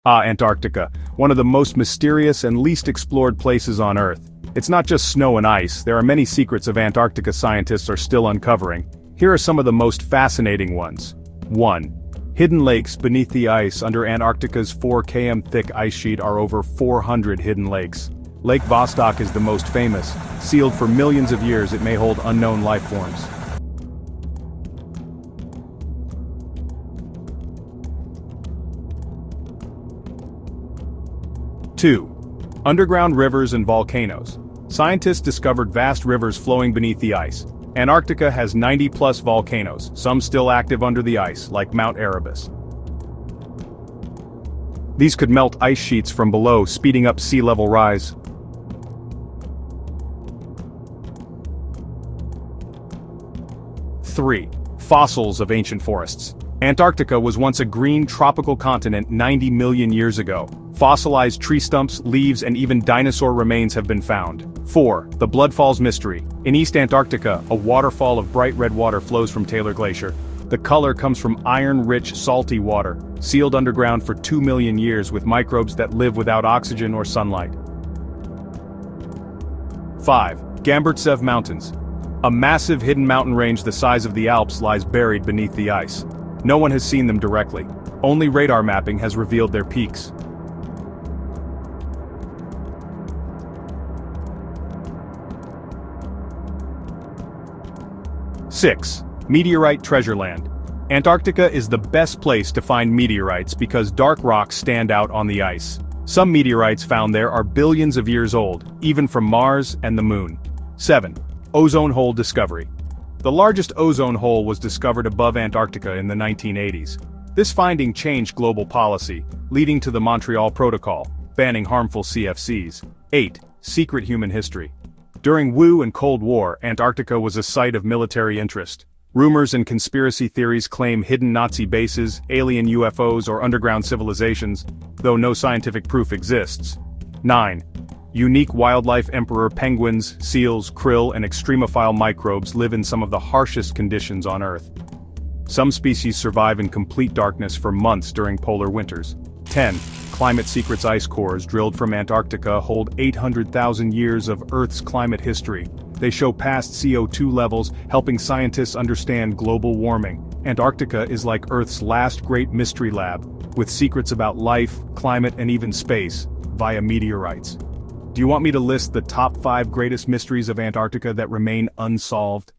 Antarctica, one of the most mysterious and least explored places on Earth. It's not just snow and ice, there are many secrets of Antarctica scientists are still uncovering. Here are some of the most fascinating ones. 1. Hidden lakes beneath the ice. Under Antarctica's 4 km thick ice sheet are over 400 hidden lakes. Lake Vostok is the most famous. Sealed for millions of years, it may hold unknown life forms. Two. Underground rivers and volcanoes. Scientists discovered vast rivers flowing beneath the ice. Antarctica has 90+ volcanoes, some still active under the ice, like Mount Erebus. These could melt ice sheets from below, speeding up sea level rise. 3. Fossils of ancient forests. Antarctica was once a green tropical continent 90 million years ago. Fossilized tree stumps, leaves, and even dinosaur remains have been found. 4. The Blood Falls Mystery. In East Antarctica, a waterfall of bright red water flows from Taylor Glacier. The color comes from iron-rich, salty water, sealed underground for 2 million years with microbes that live without oxygen or sunlight. 5. Gamburtsev Mountains. A massive hidden mountain range the size of the Alps lies buried beneath the ice. No one has seen them directly. Only radar mapping has revealed their peaks. 6. Meteorite Treasureland. Antarctica is the best place to find meteorites because dark rocks stand out on the ice. Some meteorites found there are billions of years old, even from Mars and the Moon. 7. Ozone hole discovery. The largest ozone hole was discovered above Antarctica in the 1980s. This finding changed global policy, leading to the Montreal Protocol, banning harmful CFCs. 8. Secret human history. During WU and Cold War, Antarctica was a site of military interest. Rumors and conspiracy theories claim hidden Nazi bases, alien UFOs, or underground civilizations, though no scientific proof exists. 9. Unique wildlife. Emperor penguins, seals, krill, and extremophile microbes live in some of the harshest conditions on Earth. Some species survive in complete darkness for months during polar winters. 10. Climate secrets. Ice cores drilled from Antarctica hold 800,000 years of Earth's climate history. They show past CO2 levels, helping scientists understand global warming. Antarctica is like Earth's last great mystery lab, with secrets about life, climate, and even space, via meteorites. Do you want me to list the top 5 greatest mysteries of Antarctica that remain unsolved?